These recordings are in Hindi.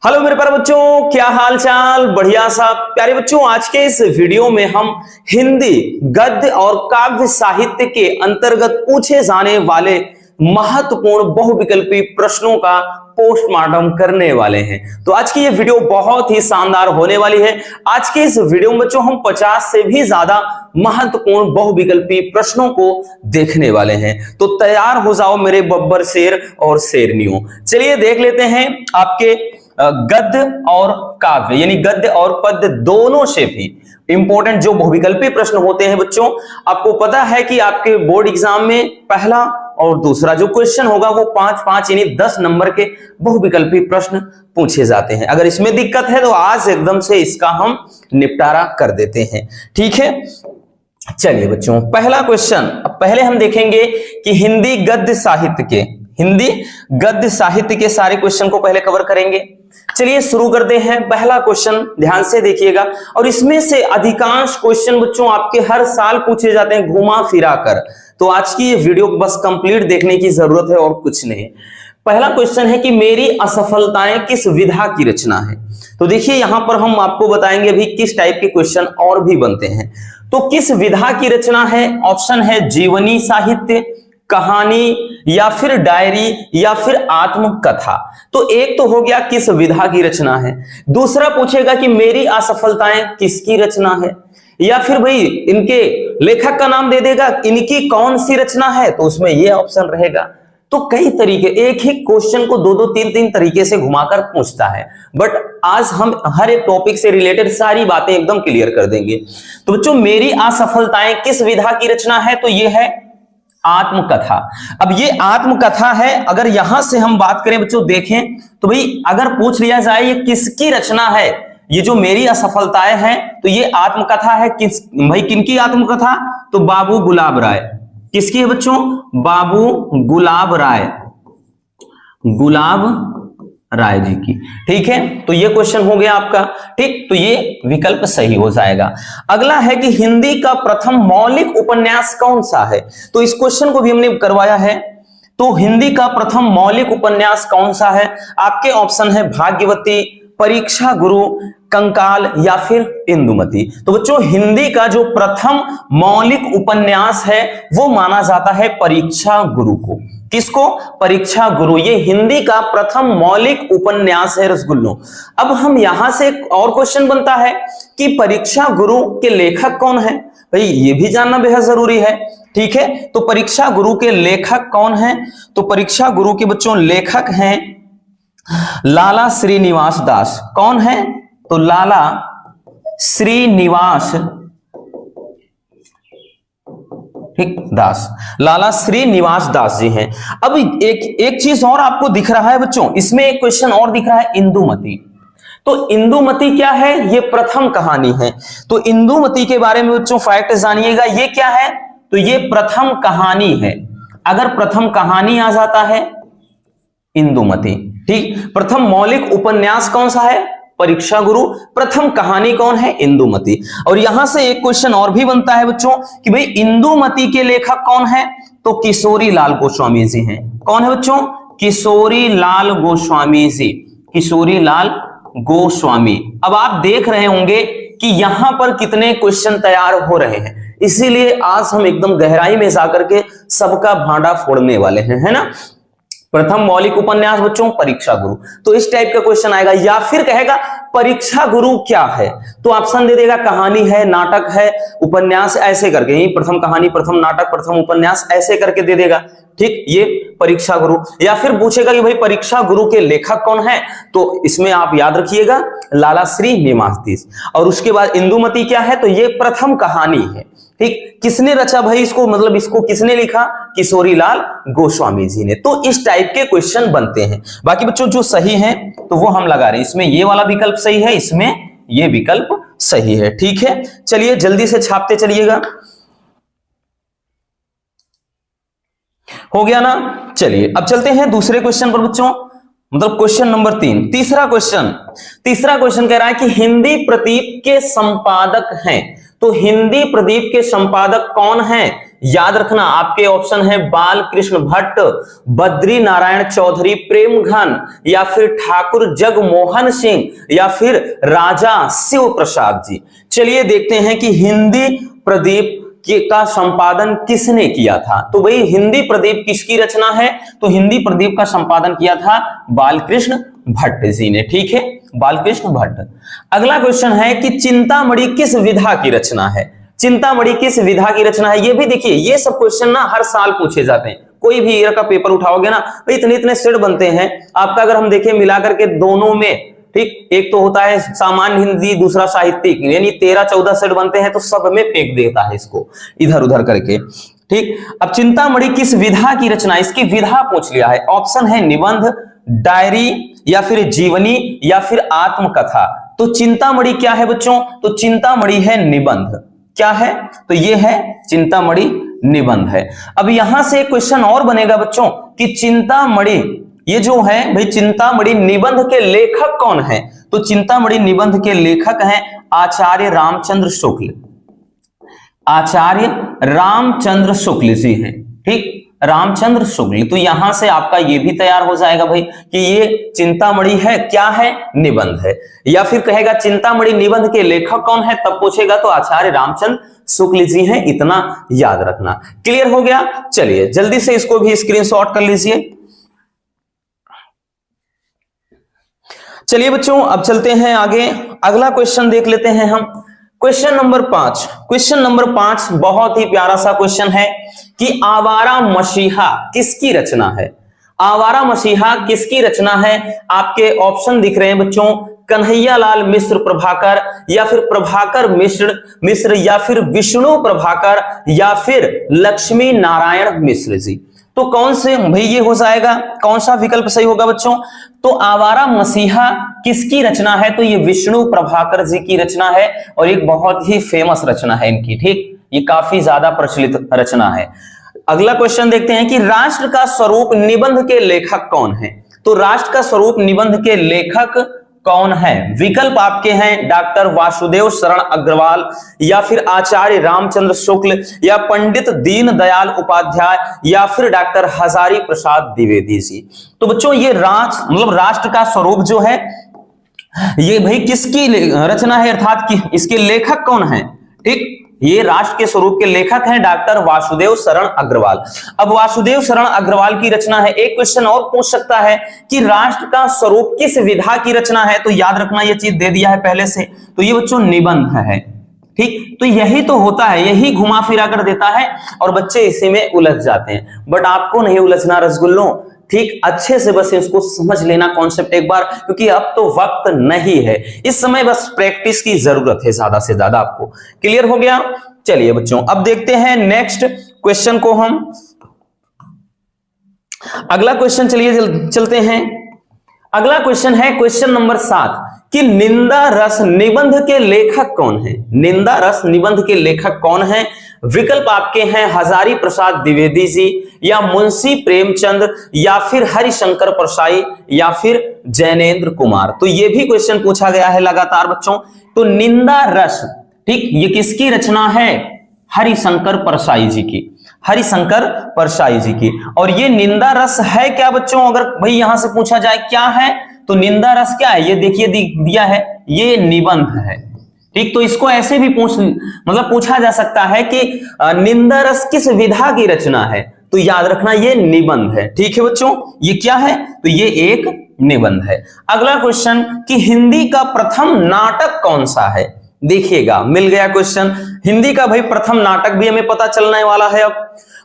हेलो मेरे प्यारे बच्चों, क्या हाल चाल। बढ़िया सा। प्यारे बच्चों, आज के इस वीडियो में हम हिंदी गद्य और काव्य साहित्य के अंतर्गत पूछे जाने वाले महत्वपूर्ण बहुविकल्पी प्रश्नों का पोस्टमार्टम करने वाले हैं। तो आज की ये वीडियो बहुत ही शानदार होने वाली है। आज के इस वीडियो में बच्चों हम 50 से भी ज्यादा महत्वपूर्ण बहुविकल्पी प्रश्नों को देखने वाले हैं। तो तैयार हो जाओ मेरे बब्बर शेर और शेरनियों। चलिए देख लेते हैं आपके गद्य और काव्य यानी गद्य और पद्य दोनों से भी इंपॉर्टेंट जो बहुविकल्पी प्रश्न होते हैं। बच्चों आपको पता है कि आपके बोर्ड एग्जाम में पहला और दूसरा जो क्वेश्चन होगा वो 5-5 यानी 10 नंबर के बहुविकल्पी प्रश्न पूछे जाते हैं। अगर इसमें दिक्कत है तो आज एकदम से इसका हम निपटारा कर देते हैं। ठीक है, चलिए बच्चों पहला क्वेश्चन। अब पहले हम देखेंगे कि हिंदी गद्य साहित्य के सारे क्वेश्चन को पहले कवर करेंगे। चलिए शुरू करते हैं। पहला क्वेश्चन ध्यान से देखिएगा, और इसमें से अधिकांश क्वेश्चन बच्चों आपके हर साल पूछे जाते हैं घुमा फिरा कर। तो आज की ये वीडियो बस कंप्लीट देखने की जरूरत है और कुछ नहीं। पहला क्वेश्चन है कि मेरी असफलताएं किस विधा की रचना है। तो देखिए यहां पर हम आपको बताएंगे अभी किस टाइप के क्वेश्चन और भी बनते हैं। तो किस विधा की रचना है? ऑप्शन है जीवनी साहित्य, कहानी, या फिर डायरी, या फिर आत्मकथा। तो एक तो हो गया किस विधा की रचना है। दूसरा पूछेगा कि मेरी असफलताएं किसकी रचना है, या फिर भाई इनके लेखक का नाम दे देगा, इनकी कौन सी रचना है, तो उसमें यह ऑप्शन रहेगा। तो कई तरीके, एक ही क्वेश्चन को 2-2, 3-3 तरीके से घुमाकर पूछता है। बट आज हम हर एक टॉपिक से रिलेटेड सारी बातें एकदम क्लियर कर देंगे। तो बच्चों मेरी असफलताएं किस विधा की रचना है, तो यह है आत्मकथा। अब ये आत्मकथा है। अगर यहां से हम बात करें बच्चों, देखें तो भाई अगर पूछ लिया जाए ये किसकी रचना है, ये जो मेरी असफलताएं हैं, तो ये आत्मकथा है किस भाई, किनकी आत्मकथा? तो बाबू गुलाब राय। किसकी है बच्चों? बाबू गुलाब राय जी की। ठीक है, तो ये क्वेश्चन हो गया आपका। ठीक, तो ये विकल्प सही हो जाएगा। अगला है कि हिंदी का प्रथम मौलिक उपन्यास कौन सा है। तो इस क्वेश्चन को भी हमने करवाया है। तो हिंदी का प्रथम मौलिक उपन्यास कौन सा है? आपके ऑप्शन है भाग्यवती, परीक्षा गुरु, कंकाल, या फिर इंदुमती। तो बच्चों हिंदी का जो प्रथम मौलिक उपन्यास है वो माना जाता है परीक्षा गुरु को। किसको? परीक्षा गुरु। ये हिंदी का प्रथम मौलिक उपन्यास है रसगुल्लो। अब हम यहां से और क्वेश्चन बनता है कि परीक्षा गुरु के लेखक कौन है। भाई ये भी जानना बेहद जरूरी है। ठीक है, तो परीक्षा गुरु के लेखक कौन है? तो परीक्षा गुरु के बच्चों लेखक हैं लाला श्रीनिवास दास। कौन है? तो लाला श्रीनिवास दास, लाला श्रीनिवास दास जी हैं। अब एक चीज और आपको दिख रहा है बच्चों, इसमें एक क्वेश्चन और दिख रहा है इंदुमती। तो इंदुमती क्या है? ये प्रथम कहानी है। तो इंदुमती के बारे में बच्चों फैक्ट जानिएगा। ये क्या है? तो ये प्रथम कहानी है। अगर प्रथम कहानी आ जाता है इंदुमती। ठीक, प्रथम मौलिक उपन्यास कौन सा है? परीक्षा गुरु। प्रथम कहानी कौन है? इंदुमती। और यहां से एक क्वेश्चन और भी बनता है बच्चों कि भाई इंदुमती के लेखक कौन है? तो किशोरी लाल गोस्वामी जी हैं। कौन है बच्चों? किशोरी लाल गोस्वामी जी। किशोरी लाल गोस्वामी। अब आप देख रहे होंगे कि यहां पर कितने क्वेश्चन तैयार हो रहे हैं, इसीलिए आज हम एकदम गहराई में जाकर के सबका भांडा फोड़ने वाले हैं, है ना। प्रथम मौलिक उपन्यास बच्चों परीक्षा गुरु। तो इस टाइप का क्वेश्चन आएगा। या फिर कहेगा परीक्षा गुरु क्या है, तो ऑप्शन दे देगा कहानी है, नाटक है, उपन्यास, ऐसे करके ही प्रथम कहानी, प्रथम नाटक, प्रथम उपन्यास, ऐसे करके दे देगा। ठीक, ये परीक्षा गुरु। या फिर पूछेगा कि भाई परीक्षा गुरु के लेखक कौन है, तो इसमें आप याद रखिएगा लाला श्रीनिवास दास। और उसके बाद इंदुमती क्या है? तो ये प्रथम कहानी है। ठीक, किसने रचा भाई इसको, मतलब इसको किसने लिखा? किशोरी लाल गोस्वामी जी ने। तो इस टाइप के क्वेश्चन बनते हैं। बाकी बच्चों जो सही हैं तो वो हम लगा रहे हैं। इसमें ये वाला विकल्प सही है, इसमें ये विकल्प सही है। ठीक है, चलिए जल्दी से छापते चलिएगा। हो गया ना। चलिए अब चलते हैं दूसरे क्वेश्चन पर बच्चों, मतलब क्वेश्चन नंबर 3। तीसरा क्वेश्चन कह रहा है कि हिंदी प्रदीप के संपादक हैं। तो हिंदी प्रदीप के संपादक कौन हैं, याद रखना आपके ऑप्शन है बाल कृष्ण भट्ट, बद्री नारायण चौधरी, प्रेमघन, या फिर ठाकुर जगमोहन सिंह, या फिर राजा शिव प्रसाद जी। चलिए देखते हैं कि हिंदी प्रदीप का संपादन किसने किया था। तो भाई हिंदी प्रदीप किसकी रचना है, तो हिंदी प्रदीप का संपादन किया था बालकृष्ण भट्ट जी ने। ठीक है, बालकृष्ण भट्ट। अगला क्वेश्चन है कि चिंतामणि किस विधा की रचना है। चिंतामणि किस विधा की रचना है, ये भी देखिए, ये सब क्वेश्चन ना हर साल पूछे जाते हैं। कोई भी ईयर का पेपर उठाओगे ना, तो इतने इतने सेट बनते हैं आपका। अगर हम देखें मिलाकर के दोनों में, ठीक, एक तो होता है सामान्य हिंदी, दूसरा साहित्यिक, यानी 13-14 सेट बनते हैं, तो सब में फेंक देता है इसको इधर उधर करके। ठीक, अब चिंतामणि किस विधा की रचना, इसकी विधा पूछ लिया है। ऑप्शन है निबंध, डायरी, या फिर जीवनी, या फिर आत्मकथा। तो चिंतामणि क्या है बच्चों, तो चिंतामणि है निबंध। क्या है, तो ये है चिंतामणि निबंध है। अब यहां से एक क्वेश्चन और बनेगा बच्चों कि चिंतामणि ये जो है भाई, चिंतामणि निबंध के लेखक कौन है। तो चिंतामणि निबंध के लेखक हैं आचार्य रामचंद्र शुक्ल। आचार्य रामचंद्र शुक्ल जी हैं। ठीक, रामचंद्र शुक्ल। तो यहां से आपका ये भी तैयार हो जाएगा भाई कि ये चिंतामणि है, क्या है, निबंध है। या फिर कहेगा चिंतामणि निबंध के लेखक कौन है, तब पूछेगा तो आचार्य रामचंद्र शुक्ल जी हैं। इतना याद रखना। क्लियर हो गया। चलिए जल्दी से इसको भी स्क्रीनशॉट कर लीजिए। चलिए बच्चों अब चलते हैं आगे, अगला क्वेश्चन देख लेते हैं हम। Question number 5। क्वेश्चन नंबर 5 बहुत ही प्यारा सा क्वेश्चन है कि आवारा मसीहा किसकी रचना है। आवारा मसीहा किसकी रचना है। आपके ऑप्शन दिख रहे हैं बच्चों, कन्हैयालाल मिश्र प्रभाकर, या फिर प्रभाकर मिश्र, या फिर विष्णु प्रभाकर, या फिर लक्ष्मी नारायण मिश्र जी। तो कौन से भाई ये हो जाएगा, कौन सा विकल्प सही होगा बच्चों। तो आवारा मसीहा किसकी रचना है, तो ये विष्णु प्रभाकर जी की रचना है, और एक बहुत ही फेमस रचना है इनकी। ठीक, ये काफी ज्यादा प्रचलित रचना है। अगला क्वेश्चन देखते हैं कि राष्ट्र का स्वरूप निबंध के लेखक कौन है। तो राष्ट्र का स्वरूप निबंध के लेखक कौन है। विकल्प आपके हैं डॉक्टर वासुदेव शरण अग्रवाल, या फिर आचार्य रामचंद्र शुक्ल, या पंडित दीनदयाल उपाध्याय, या फिर डॉक्टर हजारी प्रसाद द्विवेदी जी। तो बच्चों ये राष्ट्र का स्वरूप जो है ये भाई किसकी रचना है, अर्थात कि इसके लेखक कौन है। ठीक, ये राष्ट्र के स्वरूप के लेखक हैं डॉक्टर वासुदेव शरण अग्रवाल। अब वासुदेव शरण अग्रवाल की रचना है। एक क्वेश्चन और पूछ सकता है कि राष्ट्र का स्वरूप किस विधा की रचना है। तो याद रखना ये चीज दे दिया है पहले से, तो ये बच्चों निबंध है। ठीक, तो यही तो होता है, यही घुमा फिरा कर देता है और बच्चे इसी में उलझ जाते हैं। बट आपको नहीं उलझना रसगुल्लों। ठीक, अच्छे से बस इसको समझ लेना कॉन्सेप्ट एक बार, क्योंकि अब तो वक्त नहीं है, इस समय बस प्रैक्टिस की जरूरत है ज्यादा से ज्यादा आपको। क्लियर हो गया। चलिए बच्चों अब देखते हैं नेक्स्ट क्वेश्चन को हम। अगला क्वेश्चन चलिए चलते हैं। अगला क्वेश्चन है क्वेश्चन नंबर 7 कि निंदा रस निबंध के लेखक कौन है। निंदा रस निबंध के लेखक कौन है। विकल्प आपके हैं हजारी प्रसाद द्विवेदी जी, या मुंशी प्रेमचंद, या फिर हरिशंकर परसाई, या फिर जैनेन्द्र कुमार। तो ये भी क्वेश्चन पूछा गया है लगातार बच्चों। तो निंदा रस, ठीक, ये किसकी रचना है, हरिशंकर परसाई जी की। हरिशंकर परसाई जी की। और ये निंदा रस है क्या बच्चों, अगर भाई यहां से पूछा जाए क्या है, तो निंदा रस क्या है, ये देखिए दिया है, ये निबंध है। ठीक, तो इसको ऐसे भी पूछा जा सकता है कि निंदा रस किस विधा की रचना है। तो याद रखना ये निबंध है। ठीक है बच्चों, ये क्या है, तो ये एक निबंध है। अगला क्वेश्चन कि हिंदी का प्रथम नाटक कौन सा है। देखिएगा मिल गया क्वेश्चन। हिंदी का भाई प्रथम नाटक भी हमें पता चलने वाला है। अब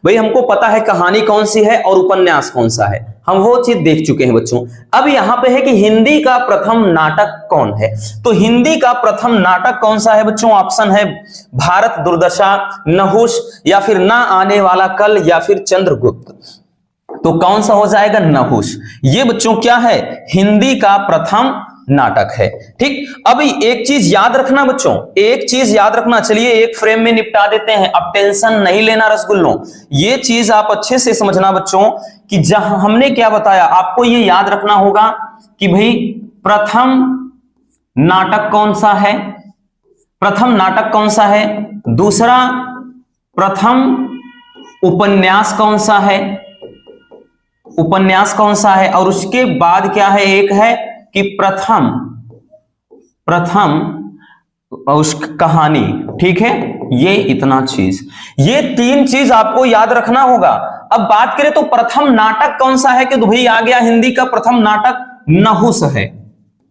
भाई हमको पता है कहानी कौन सी है और उपन्यास कौन सा है, हम वो चीज देख चुके हैं बच्चों। अब यहां पे है कि हिंदी का प्रथम नाटक कौन है। तो हिंदी का प्रथम नाटक कौन सा है बच्चों। ऑप्शन है भारत दुर्दशा, नहुष, या फिर ना आने वाला कल, या फिर चंद्रगुप्त। तो कौन सा हो जाएगा, नहुष। ये बच्चों क्या है, हिंदी का प्रथम नाटक है। ठीक, अब एक चीज याद रखना बच्चों, एक चीज याद रखना। चलिए एक फ्रेम में निपटा देते हैं, अब टेंशन नहीं लेना रसगुल्लों। ये चीज आप अच्छे से समझना बच्चों कि जहां हमने क्या बताया, आपको ये याद रखना होगा कि भाई प्रथम नाटक कौन सा है, प्रथम नाटक कौन सा है। दूसरा प्रथम उपन्यास कौन सा है, उपन्यास कौन सा है, और उसके बाद क्या है, एक है कि प्रथम उस कहानी। ठीक है, ये इतना चीज, ये 3 चीज आपको याद रखना होगा। अब बात करें तो प्रथम नाटक कौन सा है, कि तो भाई आ गया हिंदी का प्रथम नाटक नहुस है।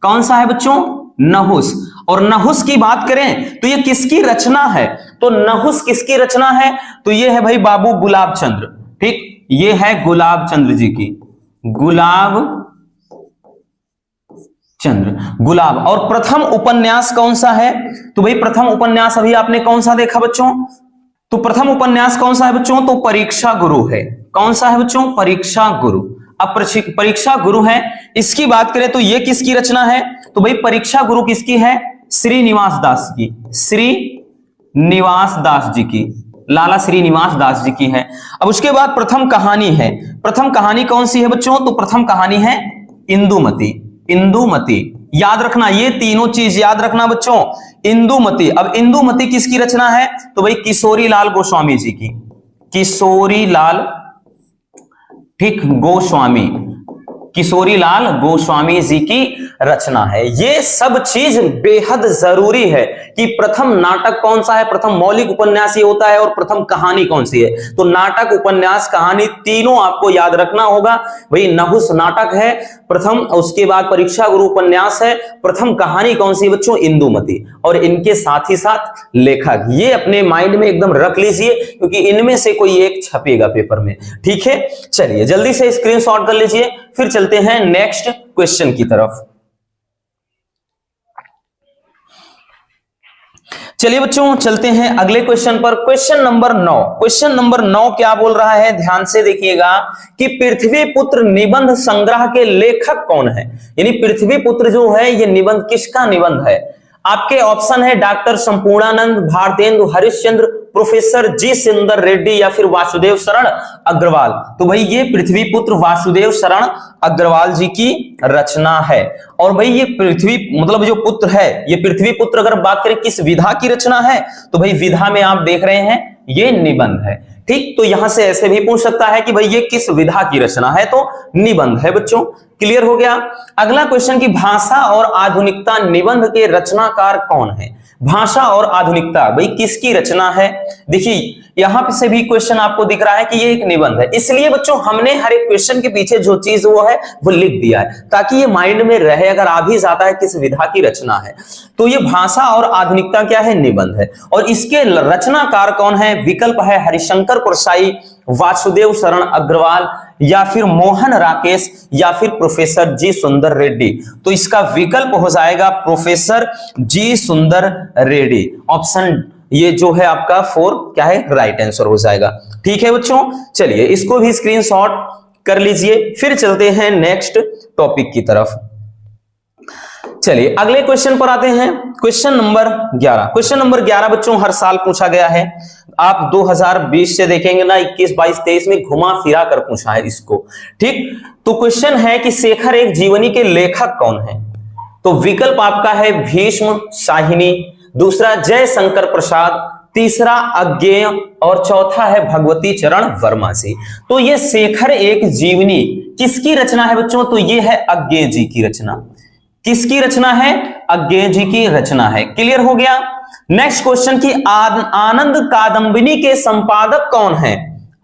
कौन सा है बच्चों, नहुस। और नहुस की बात करें तो ये किसकी रचना है, तो नहुस किसकी रचना है, तो ये है भाई बाबू गुलाब चंद्र। ठीक, ये है गुलाब चंद्र जी की, गुलाब चंद्र, गुलाब। और प्रथम उपन्यास कौन सा है, तो भाई प्रथम उपन्यास अभी आपने कौन सा देखा बच्चों, तो प्रथम उपन्यास कौन सा है बच्चों, तो परीक्षा गुरु है। कौन सा है बच्चों, परीक्षा गुरु। अब परीक्षा गुरु है, इसकी बात करें तो ये किसकी रचना है, तो भाई परीक्षा गुरु किसकी है, श्रीनिवास दास की, श्रीनिवास दास जी की, लाला श्रीनिवास दास जी की है। अब उसके बाद प्रथम कहानी है, प्रथम कहानी कौन सी है बच्चों, तो प्रथम कहानी है इंदुमती, इंदुमती। याद रखना, ये तीनों चीज याद रखना बच्चों, इंदुमती। अब इंदुमती किसकी रचना है, तो भाई किशोरी लाल गोस्वामी जी की, किशोरी लाल, ठीक, गोस्वामी, किशोरी लाल गोस्वामी जी की रचना है। ये सब चीज बेहद जरूरी है कि प्रथम नाटक कौन सा है, प्रथम मौलिक उपन्यास ये होता है, और प्रथम कहानी कौन सी है। तो नाटक, उपन्यास, कहानी तीनों आपको याद रखना होगा। भाई नहुस नाटक है प्रथम, उसके बाद परीक्षा गुरु उपन्यास है, प्रथम कहानी कौन सी बच्चों, इंदुमती। और इनके साथ ही साथ लेखक, ये अपने माइंड में एकदम रख लीजिए, क्योंकि इनमें से कोई एक छपेगा पेपर में। ठीक है, चलिए जल्दी से स्क्रीनशॉट कर लीजिए, फिर चलते हैं नेक्स्ट क्वेश्चन की तरफ। चलिए बच्चों चलते हैं अगले क्वेश्चन पर, क्वेश्चन नंबर 9। क्वेश्चन नंबर 9 क्या बोल रहा है, ध्यान से देखिएगा कि पृथ्वी पुत्र निबंध संग्रह के लेखक कौन है। यानी पृथ्वी पुत्र जो है ये निबंध किसका निबंध है। आपके ऑप्शन है डॉक्टर संपूर्णानंद, भारतेंदु हरिश्चंद्र, प्रोफेसर जी सुंदर रेड्डी, या फिर वासुदेव शरण अग्रवाल। तो भाई ये पृथ्वी पुत्र वासुदेव शरण अग्रवाल जी की रचना है। और भाई ये पृथ्वी मतलब जो पुत्र है, ये पृथ्वी पुत्र अगर बात करें किस विधा की रचना है, तो भाई विधा में आप देख रहे हैं ये निबंध है। ठीक, तो यहां से ऐसे भी पूछ सकता है कि भाई ये किस विधा की रचना है, तो निबंध है बच्चों। क्लियर हो गया। अगला क्वेश्चन की भाषा और आधुनिकता निबंध के रचनाकार कौन है। भाषा और आधुनिकता भाई किसकी रचना है। देखिए यहां से भी क्वेश्चन आपको दिख रहा है कि ये एक निबंध है, इसलिए बच्चों हमने हर एक क्वेश्चन के पीछे जो चीज वो है वो लिख दिया है, ताकि ये माइंड में रहे। अगर आ भी जाता है किस विधा की रचना है, तो ये भाषा और आधुनिकता क्या है, निबंध है। और इसके रचनाकार कौन है, विकल्प है हरिशंकर परसाई, वासुदेव शरण अग्रवाल, या फिर मोहन राकेश, या फिर प्रोफेसर जी सुंदर रेड्डी। तो इसका विकल्प हो जाएगा प्रोफेसर जी सुंदर रेड्डी। ऑप्शन ये जो है आपका 4 क्या है, राइट आंसर हो जाएगा। ठीक है बच्चों, चलिए इसको भी स्क्रीनशॉट कर लीजिए, फिर चलते हैं नेक्स्ट टॉपिक की तरफ। चलिए अगले क्वेश्चन पर आते हैं, क्वेश्चन नंबर 11। क्वेश्चन नंबर 11 बच्चों हर साल पूछा गया है, आप 2020 से देखेंगे ना, 21, 22, 23 में घुमा फिरा कर पूछा है इसको। ठीक, तो क्वेश्चन है कि शेखर एक जीवनी के लेखक कौन है। तो विकल्प आपका है भीष्म शाहिनी, दूसरा जय शंकर प्रसाद, तीसरा अज्ञेय, और चौथा है भगवती चरण वर्मा जी। तो ये शेखर एक जीवनी किसकी रचना है बच्चों, तो ये है अज्ञेय जी की रचना। किसकी रचना है, अज्ञेय जी की रचना है। क्लियर हो गया। नेक्स्ट क्वेश्चन की आनंद कादंबिनी के संपादक कौन है।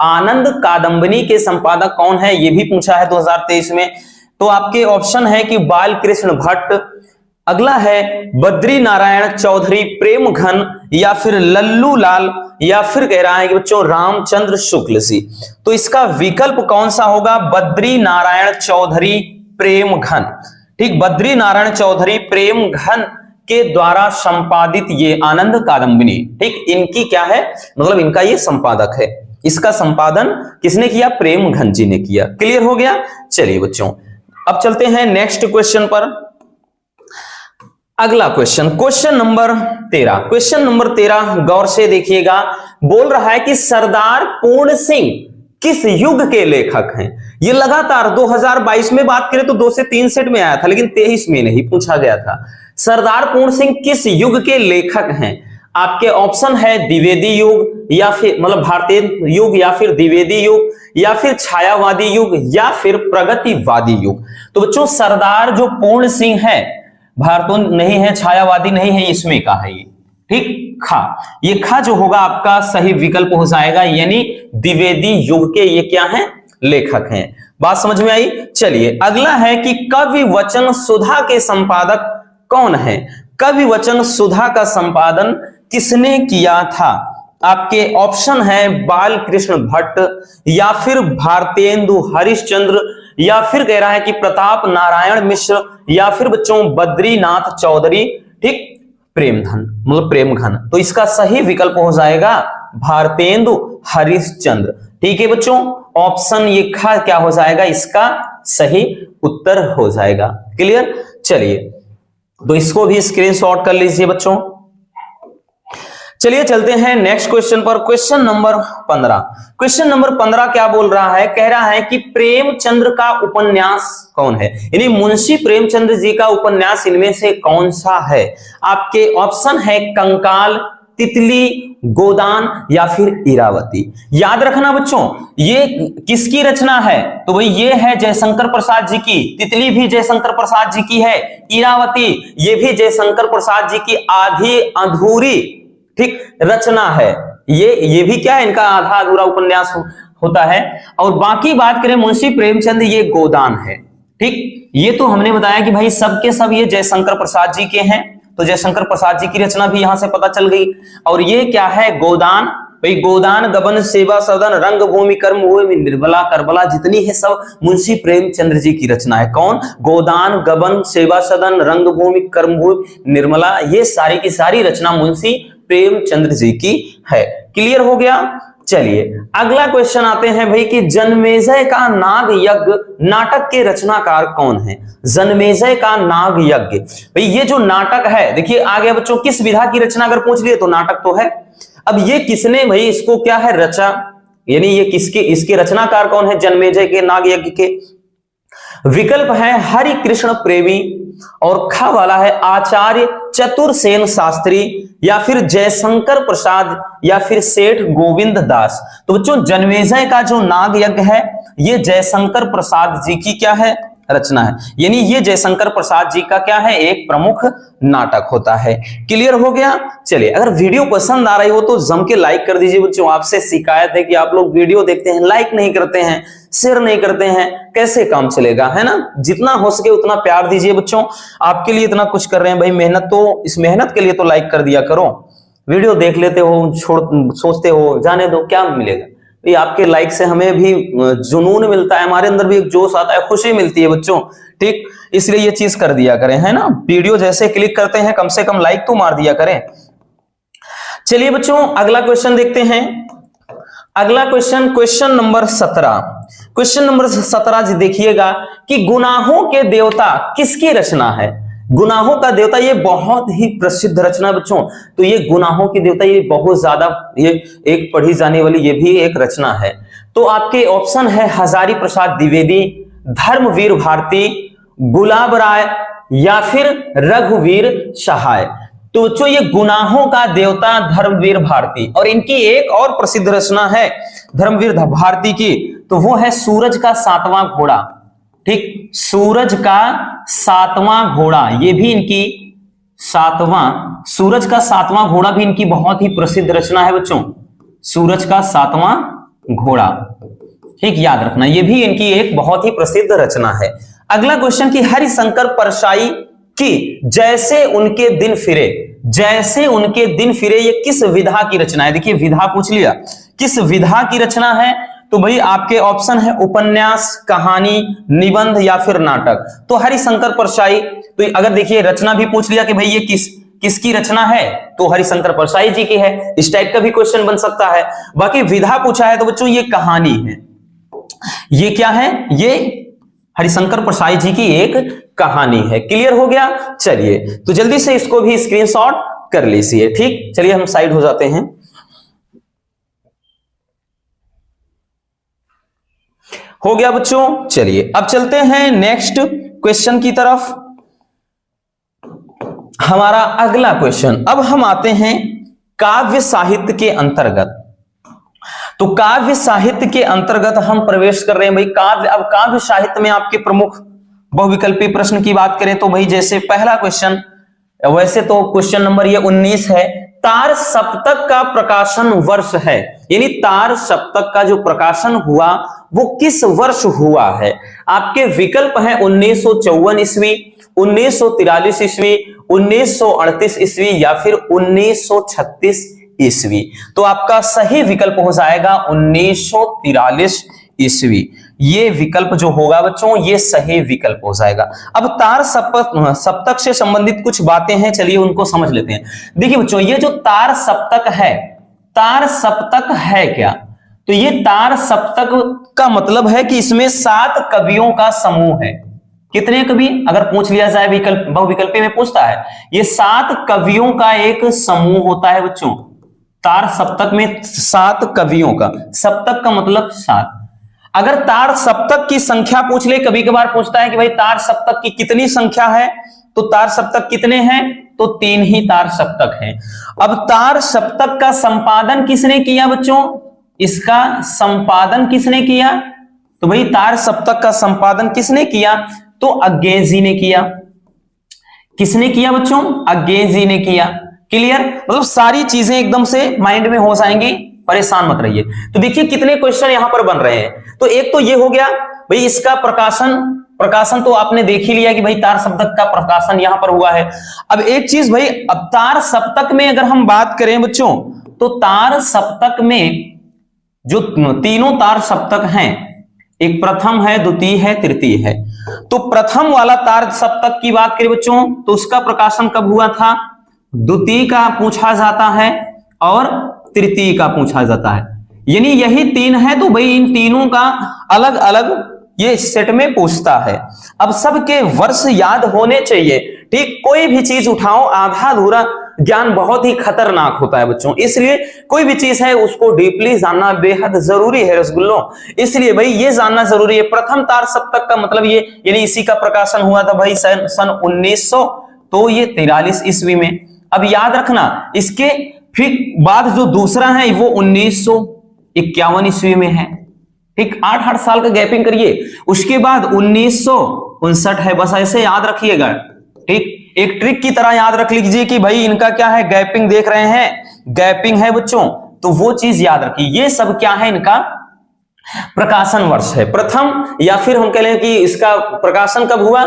आनंद कादंबिनी के संपादक कौन है, ये भी पूछा है 2023 में। तो आपके ऑप्शन है कि बाल कृष्ण भट्ट, अगला है बद्री नारायण चौधरी प्रेम घन, या फिर लल्लू लाल, या फिर कह रहा है कि बच्चों रामचंद्र शुक्ल जी। तो इसका विकल्प कौन सा होगा, बद्री नारायण चौधरी प्रेम घन। ठीक, बद्री नारायण चौधरी प्रेम घन के द्वारा संपादित ये आनंद कादंबिनी, ठीक, इनकी क्या है, मतलब इनका ये संपादक है। इसका संपादन किसने किया, प्रेम घन जी ने किया। क्लियर हो गया। चलिए बच्चों अब चलते हैं नेक्स्ट क्वेश्चन पर। अगला question, question number 13। Question number 13 गौर से देखिएगा, बोल रहा है कि सरदार पूर्ण सिंह किस युग के लेखक हैं। ये लगातार 2022 में बात करें तो 2 से 3 सेट में आया था, लेकिन 23 में नहीं पूछा गया था। सरदार पूर्ण सिंह किस युग के लेखक हैं। आपके ऑप्शन है द्विवेदी युग, या फिर मतलब भारतीय युग, या फिर द्विवेदी युग, या फिर छायावादी युग, या फिर प्रगतिवादी युग। तो बच्चों सरदार जो पूर्ण सिंह है, भारतों नहीं है, छायावादी नहीं है, इसमें का है ये, ठीक, खा, ये खा जो होगा आपका सही विकल्प हो जाएगा, यानी द्विवेदी युग के ये क्या है, लेखक हैं। बात समझ में आई। चलिए अगला है कि कवि वचन सुधा के संपादक कौन है? कवि वचन सुधा का संपादन किसने किया था? आपके ऑप्शन है बाल कृष्ण भट्ट, या फिर भारतेंदु हरिश्चंद्र, या फिर कह रहा है कि प्रताप नारायण मिश्र, या फिर बच्चों बद्रीनाथ चौधरी, ठीक, प्रेमधन मतलब प्रेमघन। तो इसका सही विकल्प हो जाएगा भारतेंदु हरिश्चंद्र। ठीक है बच्चों, ऑप्शन ये खा क्या हो जाएगा, इसका सही उत्तर हो जाएगा। क्लियर। चलिए तो इसको भी स्क्रीनशॉट कर लीजिए बच्चों। चलिए चलते हैं नेक्स्ट क्वेश्चन पर, क्वेश्चन नंबर 15। क्वेश्चन नंबर 15 क्या बोल रहा है, कह रहा है कि प्रेमचंद्र का उपन्यास कौन है, यानी मुंशी प्रेमचंद्र जी का उपन्यास इनमें से कौन सा है? आपके ऑप्शन है कंकाल, तितली, गोदान, या फिर इरावती। याद रखना बच्चों ये किसकी रचना है, तो भाई ये है जयशंकर प्रसाद जी की। तितली भी जयशंकर प्रसाद जी की है, इरावती ये भी जयशंकर प्रसाद जी की आधी अधूरी, ठीक, रचना है। ये भी क्या है, इनका आधा अधूरा उपन्यास होता है। और बाकी बात करें मुंशी प्रेमचंद, ये गोदान है। ठीक, ये तो हमने बताया कि भाई सबके सब ये जयशंकर प्रसाद जी के हैं, तो जयशंकर प्रसाद जी की रचना भी यहां से पता चल गई। और ये क्या है, गोदान। भाई गोदान, गबन, सेवा सदन, रंग भूमि, कर्म भूमि, निर्मला, करबला, जितनी है सब मुंशी प्रेमचंद्र जी की रचना है। कौन? गोदान, गबन, सेवा सदन, रंग भूमि, कर्म भूमि, निर्मला, ये सारी की सारी रचना मुंशी प्रेमचंद्र जी की है। क्लियर हो गया। चलिए अगला क्वेश्चन आते हैं भाई कि जन्मेजय का नाग यज्ञ नाटक के रचनाकार कौन है? जन्मेजय का नाग यज्ञ, भाई ये जो नाटक है, देखिए आ गया बच्चों, किस विधा की रचना अगर पूछ लिए तो नाटक तो है। अब ये किसने भाई इसको क्या है रचा, यानी ये किसके, इसके रचनाकार कौन है जन्मेजय के नाग यज्ञ के? विकल्प है हरि कृष्ण प्रेमी, और खा वाला है आचार्य चतुरसेन शास्त्री, या फिर जयशंकर प्रसाद, या फिर सेठ गोविंद दास। तो बच्चों जन्मेजय का जो नाग यज्ञ है ये जयशंकर प्रसाद जी की क्या है, रचना है, यानी ये जयशंकर प्रसाद जी का क्या है, एक प्रमुख नाटक होता है। क्लियर हो गया। चलिए अगर वीडियो पसंद आ रही हो तो जम के लाइक कर दीजिए बच्चों। आपसे शिकायत है कि आप लोग वीडियो देखते हैं, लाइक नहीं करते हैं, शेयर नहीं करते हैं, कैसे काम चलेगा, है ना? जितना हो सके उतना प्यार दीजिए बच्चों, आपके लिए इतना कुछ कर रहे हैं भाई, मेहनत, तो इस मेहनत के लिए तो लाइक कर दिया करो। वीडियो देख लेते हो, छोड़ सोचते हो जाने दो, क्या मिलेगा? ये आपके लाइक से हमें भी जुनून मिलता है, हमारे अंदर भी एक जोश आता है, खुशी मिलती है बच्चों, ठीक, इसलिए ये चीज कर दिया करें, है ना? वीडियो जैसे क्लिक करते हैं कम से कम लाइक तो मार दिया करें। चलिए बच्चों अगला क्वेश्चन देखते हैं। अगला question, question number 17। Question number 17 जी देखिएगा कि गुनाहों के देवता किसकी रचना है? गुनाहों का देवता, ये बहुत ही प्रसिद्ध रचना है बच्चों। तो ये गुनाहों के देवता, ये बहुत ज्यादा ये एक पढ़ी जाने वाली ये भी एक रचना है। तो आपके ऑप्शन है हजारी प्रसाद द्विवेदी, धर्मवीर भारती, गुलाब राय, या फिर रघुवीर सहाय। तो बच्चों ये गुनाहों का देवता धर्मवीर भारती, और इनकी एक और प्रसिद्ध रचना है धर्मवीर भारती की, तो वो है सूरज का सातवां घोड़ा। ठीक, सूरज का सातवां घोड़ा, ये भी इनकी सूरज का सातवां घोड़ा भी इनकी बहुत ही प्रसिद्ध रचना है बच्चों, सूरज का सातवां घोड़ा। ठीक, याद रखना ये भी इनकी एक बहुत ही प्रसिद्ध रचना है। अगला क्वेश्चन कि हरिशंकर परसाई की जैसे उनके दिन फिरे, जैसे उनके दिन फिरे, ये किस विधा की रचना है? देखिए विधा पूछ लिया, किस विधा की रचना है? तो भाई आपके ऑप्शन है उपन्यास, कहानी, निबंध, या फिर नाटक। तो हरिशंकर परसाई, तो अगर देखिए रचना भी पूछ लिया कि भाई ये किसकी रचना है, तो हरिशंकर परसाई जी की है। इस टाइप का भी क्वेश्चन बन सकता है। बाकी विधा पूछा है तो बच्चों ये कहानी है, ये क्या है, ये हरिशंकर परसाई जी की एक कहानी है। क्लियर हो गया। चलिए तो जल्दी से इसको भी स्क्रीनशॉट कर लीजिए। ठीक, चलिए हम साइड हो जाते हैं। हो गया बच्चों। चलिए अब चलते हैं नेक्स्ट क्वेश्चन की तरफ। हमारा अगला क्वेश्चन, अब हम आते हैं काव्य साहित्य के अंतर्गत। तो काव्य साहित्य के अंतर्गत हम प्रवेश कर रहे हैं भाई काव्य। अब काव्य साहित्य में आपके प्रमुख बहुविकल्पी प्रश्न की बात करें तो भाई जैसे पहला क्वेश्चन, वैसे तो क्वेश्चन नंबर ये 19 है, तार सप्तक का प्रकाशन वर्ष है, यानी तार सप्तक का जो प्रकाशन हुआ वो किस वर्ष हुआ है। आपके विकल्प हैं 1954 ईस्वी, 1943 ईस्वी, 1938 ईस्वी या फिर 1936 ईस्वी। तो आपका सही विकल्प हो जाएगा 1943 ईस्वी। ये विकल्प जो होगा बच्चों ये सही विकल्प हो जाएगा। अब तार सप्तक से संबंधित कुछ बातें हैं, चलिए उनको समझ लेते हैं। देखिए बच्चों ये जो तार सप्तक है, तार सप्तक है क्या? तो ये तार सप्तक का मतलब है कि इसमें 7 कवियों का समूह है। कितने कवि? अगर पूछ लिया जाए विकल्प बहुविकल्पी में पूछता है, ये 7 कवियों का एक समूह होता है बच्चों। तार सप्तक में 7 कवियों का, सप्तक का मतलब 7। अगर तार सप्तक की संख्या पूछ ले, कभी कभार पूछता है कि भाई तार सप्तक की कितनी संख्या है, तो तार सप्तक कितने हैं? तो 3 ही तार सप्तक हैं। अब तार सप्तक का संपादन किसने किया बच्चों? इसका संपादन किसने किया? तो भाई तार सप्तक का संपादन किसने किया? तो अज्ञे जी ने किया। किसने किया बच्चों? अज्ञे जी ने किया। क्लियर? मतलब सारी चीजें एकदम से माइंड में हो जाएंगी, परेशान मत रहिए। तो देखिए कितने क्वेश्चन यहां पर बन रहे हैं। तो एक तो ये हो गया भाई इसका प्रकाशन तो आपने देख ही लिया कि भाई तार सप्तक का प्रकाशन यहां पर हुआ है। अब एक चीज भाई, अब तार सप्तक में अगर हम बात करें बच्चों, तो तार सप्तक में जो तीनों तार सप्तक हैं, एक प्रथम है, द्वितीय है, तृतीय है। तो प्रथम वाला तार सप्तक की बात करें बच्चों तो उसका प्रकाशन कब हुआ था? द्वितीय का पूछा जाता है और तृतीय का पूछा जाता है, यानी यही 3 है। तो भाई इन तीनों का अलग अलग ये सेट में पूछता है। अब सबके वर्ष याद होने चाहिए, ठीक? कोई भी चीज उठाओ, आधा अधूरा ज्ञान बहुत ही खतरनाक होता है बच्चों, इसलिए कोई भी चीज है उसको डीपली जानना बेहद जरूरी है रसगुल्लों। इसलिए भाई ये जानना जरूरी है। प्रथम तार सप्तक का मतलब ये, यानी इसी का प्रकाशन हुआ था भाई सन 1900, तो ये 43 ईस्वी में। अब याद रखना इसके फिर बाद जो दूसरा है वो 1951 ईस्वी में है, ठीक? 8 साल का गैपिंग करिए। उसके बाद 1959 है, बस ऐसे याद रखिएगा, ठीक? एक ट्रिक की तरह याद रख लीजिए कि भाई इनका क्या है, गैपिंग देख रहे हैं, गैपिंग है बच्चों, तो वो चीज याद रखिए। ये सब क्या है, इनका प्रकाशन वर्ष है प्रथम, या फिर हम कह लें कि इसका प्रकाशन कब हुआ?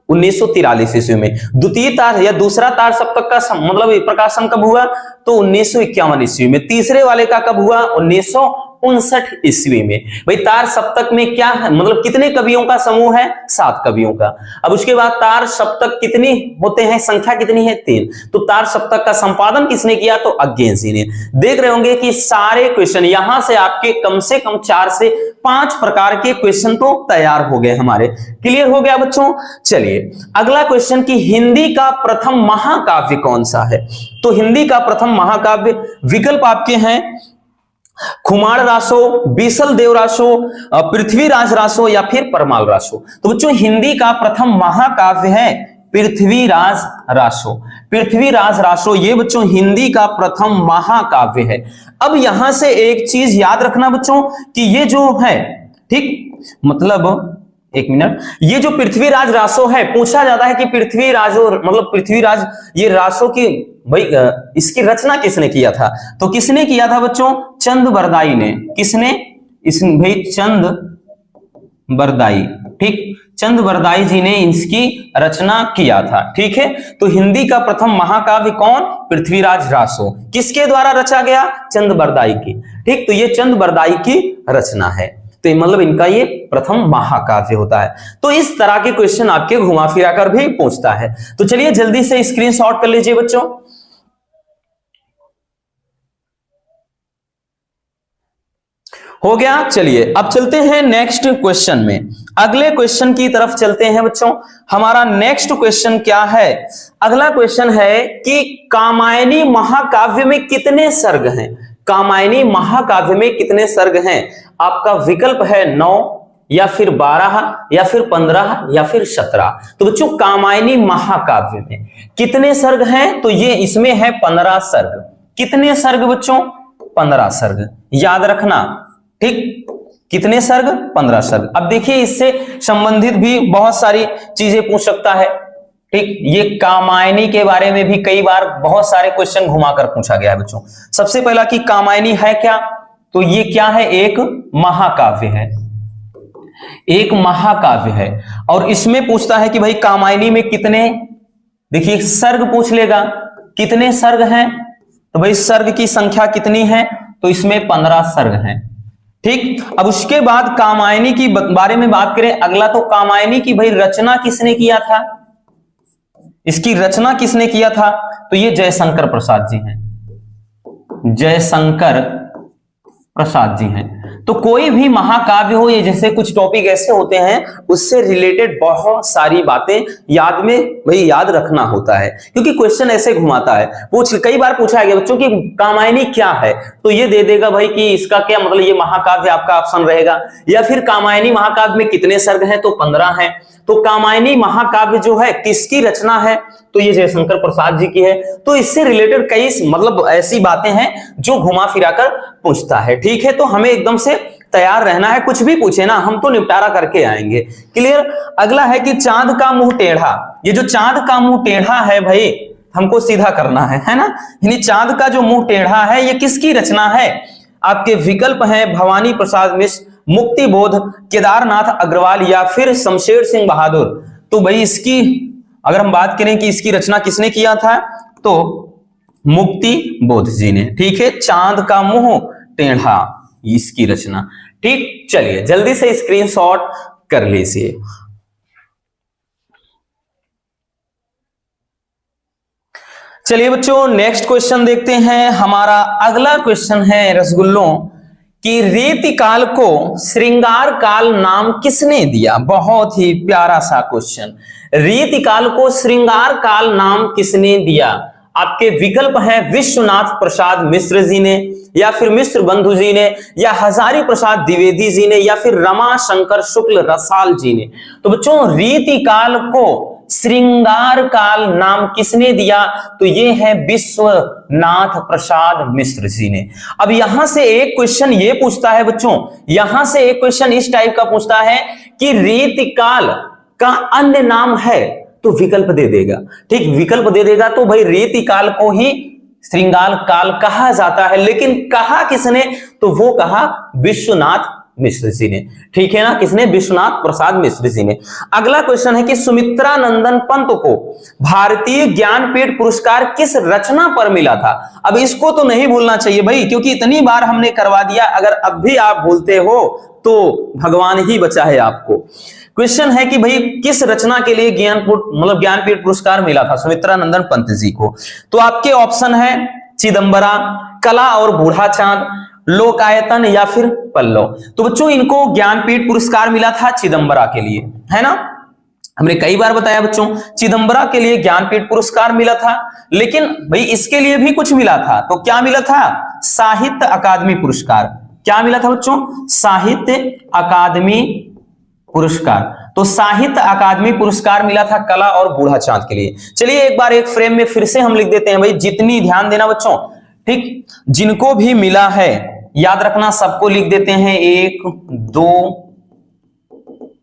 1943 ईस्वी में। द्वितीय तार या दूसरा तार सप्तक का मतलब प्रकाशन कब हुआ? तो 1951 ईस्वी में। तीसरे वाले का कब हुआ? 1959 ईस्वी में। भाई तार सप्तक में क्या है, मतलब कितने कवियों का समूह है? 7 कवियों का। अब उसके बाद तार सप्तक कितनी होते हैं, संख्या कितनी है? 3। तो तार सप्तक का संपादन किसने किया? तो अज्ञे जी ने। देख रहे होंगे कि सारे क्वेश्चन यहां से आपके कम से कम 4 से 5 प्रकार के क्वेश्चन तो तैयार हो गए हमारे। क्लियर हो गया बच्चों? चलिए अगला क्वेश्चन कि हिंदी का प्रथम महाकाव्य कौन सा है? तो हिंदी का प्रथम महाकाव्य विकल्प आपके हैं खुमार रासो, बीसल देव रासो, पृथ्वीराज रासो या फिर परमाल रासो। तो बच्चों हिंदी का प्रथम महाकाव्य है पृथ्वीराज रासो। पृथ्वीराज रासो ये बच्चों हिंदी का प्रथम महाकाव्य है। अब यहां से एक चीज याद रखना बच्चों कि ये जो है, ठीक, मतलब एक मिनट, ये जो पृथ्वीराज रासो है, पूछा जाता है कि पृथ्वीराजो मतलब पृथ्वीराज ये रासो की भाई इसकी रचना किसने किया था? तो किसने किया था बच्चों? चंद बरदाई ने। किसने? इस भाई चंद बरदाई, ठीक, चंद बरदाई जी ने इसकी रचना किया था, ठीक है। तो हिंदी का प्रथम महाकाव्य कौन? पृथ्वीराज रासो। किसके द्वारा रचा गया? चंद बरदाई की, ठीक। तो ये चंद बरदाई की रचना है, तो मतलब इनका ये प्रथम महाकाव्य होता है। तो इस तरह के क्वेश्चन आपके घुमा फिरा कर भी पूछता है। तो चलिए जल्दी से स्क्रीनशॉट कर लीजिए बच्चों। हो गया। चलिए अब चलते हैं नेक्स्ट क्वेश्चन में, अगले क्वेश्चन की तरफ चलते हैं बच्चों। हमारा नेक्स्ट क्वेश्चन क्या है? अगला क्वेश्चन है कि कामायनी महाकाव्य में कितने सर्ग हैं? कामायनी महाकाव्य में कितने सर्ग हैं? आपका विकल्प है 9 या फिर 12 या फिर 15 या फिर 17। तो बच्चों कामायनी महाकाव्य में कितने सर्ग हैं? तो ये इसमें है 15 सर्ग, कितने सर्ग बच्चों? 15 सर्ग, याद रखना। ठीक, कितने सर्ग? 15 सर्ग। अब देखिए इससे संबंधित भी बहुत सारी चीजें पूछ सकता है। ठीक, ये कामायनी के बारे में भी कई बार बहुत सारे क्वेश्चन घुमाकर पूछा गया है बच्चों। सबसे पहला कि कामायनी है क्या, तो ये क्या है? एक महाकाव्य है, एक महाकाव्य है। और इसमें पूछता है कि भाई कामायनी में कितने, देखिए सर्ग पूछ लेगा, कितने सर्ग हैं, तो भाई सर्ग की संख्या कितनी है, तो इसमें 15 सर्ग हैं। ठीक, अब उसके बाद कामायनी की बारे में बात करें अगला, तो कामायनी की भाई रचना किसने किया था, इसकी रचना किसने किया था, तो ये जयशंकर प्रसाद जी हैं, जयशंकर प्रसाद जी हैं। तो कोई भी महाकाव्य हो, ये जैसे कुछ टॉपिक ऐसे होते हैं उससे रिलेटेड बहुत सारी बातें याद में भाई याद रखना होता है, क्योंकि क्वेश्चन ऐसे घुमाता है। कई बार पूछा गया बच्चों कि कामायनी क्या है, तो ये दे देगा भाई कि इसका क्या मतलब, ये महाकाव्य आपका ऑप्शन रहेगा। या फिर कामायनी महाकाव्य में कितने सर्ग हैं, तो 15 हैं। तो कामायनी महाकाव्य जो है किसकी रचना है, तो ये जयशंकर प्रसाद जी की है। तो इससे रिलेटेड कई मतलब ऐसी बातें हैं जो घुमा फिराकर पूछता है। ठीक है, तो हमें एकदम से तैयार रहना है, कुछ भी पूछे ना हम तो निपटारा करके आएंगे। क्लियर। अगला है कि चांद का मुंह टेढ़ा, ये जो चांद का मुंह टेढ़ा है भाई हमको सीधा करना है ना, यानी चांद का जो मुंह टेढ़ा है ये किसकी रचना है? आपके विकल्प हैं भवानी प्रसाद मिश्र, मुक्ति बोध, केदारनाथ अग्रवाल या फिर शमशेर सिंह बहादुर। तो भाई इसकी अगर हम बात करें कि इसकी रचना किसने किया था, तो मुक्ति बोध जी ने। ठीक है, चांद का मुंह टेढ़ा इसकी रचना। ठीक, चलिए जल्दी से स्क्रीनशॉट कर लीजिए। चलिए बच्चों नेक्स्ट क्वेश्चन देखते हैं। हमारा अगला क्वेश्चन है रसगुल्लों कि रीतिकाल को श्रृंगार काल नाम किसने दिया? बहुत ही प्यारा सा क्वेश्चन। रीतिकाल को श्रृंगार काल नाम किसने दिया? आपके विकल्प हैं विश्वनाथ प्रसाद मिश्र जी ने, या फिर मिश्र बंधु जी ने, या हजारी प्रसाद द्विवेदी जी ने, या फिर रमा शंकर शुक्ल रसाल जी ने। तो बच्चों रीतिकाल को श्रृंगार काल नाम किसने दिया? तो ये है विश्वनाथ प्रसाद मिश्र जी ने। अब यहां से एक क्वेश्चन ये पूछता है बच्चों, यहां से एक क्वेश्चन इस टाइप का पूछता है कि रीतिकाल का अन्य नाम है, तो विकल्प दे देगा। ठीक, विकल्प दे देगा तो भाई रीतिकाल को ही श्रृंगार काल कहा जाता है, लेकिन कहा किसने? तो वो कहा विश्वनाथ मिश्र जी ने। ठीक है ना, किसने? विश्वनाथ प्रसाद मिश्र जी ने। अगला क्वेश्चन है कि सुमित्रा नंदन पंत को भारतीय ज्ञानपीठ पुरस्कार किस रचना पर मिला था? अब इसको तो नहीं भूलना चाहिए भाई, क्योंकि इतनी बार हमने करवा दिया, अगर अब भी आप भूलते हो तो भगवान ही बचा है आपको। क्वेश्चन है कि भाई किस रचना के लिए ज्ञानपीठ पुरस्कार मिला था सुमित्रा नंदन पंत जी को? तो आपके ऑप्शन है चिदंबरा, कला और बूढ़ा चांद, लोकायतन या फिर पल्लव। तो बच्चों इनको ज्ञानपीठ पुरस्कार मिला था चिदंबरा के लिए, है ना। हमने कई बार बताया बच्चों चिदंबरा के लिए ज्ञानपीठ पुरस्कार मिला था, लेकिन भाई इसके लिए भी कुछ मिला था। तो क्या मिला था? साहित्य अकादमी पुरस्कार। क्या मिला था बच्चों? साहित्य अकादमी पुरस्कार। तो साहित्य अकादमी पुरस्कार मिला था कला और बूढ़ा चांद के लिए। चलिए एक बार एक फ्रेम में फिर से हम लिख देते हैं भाई, जितनी ध्यान देना बच्चों। ठीक, जिनको भी मिला है याद रखना, सबको लिख देते हैं 1 2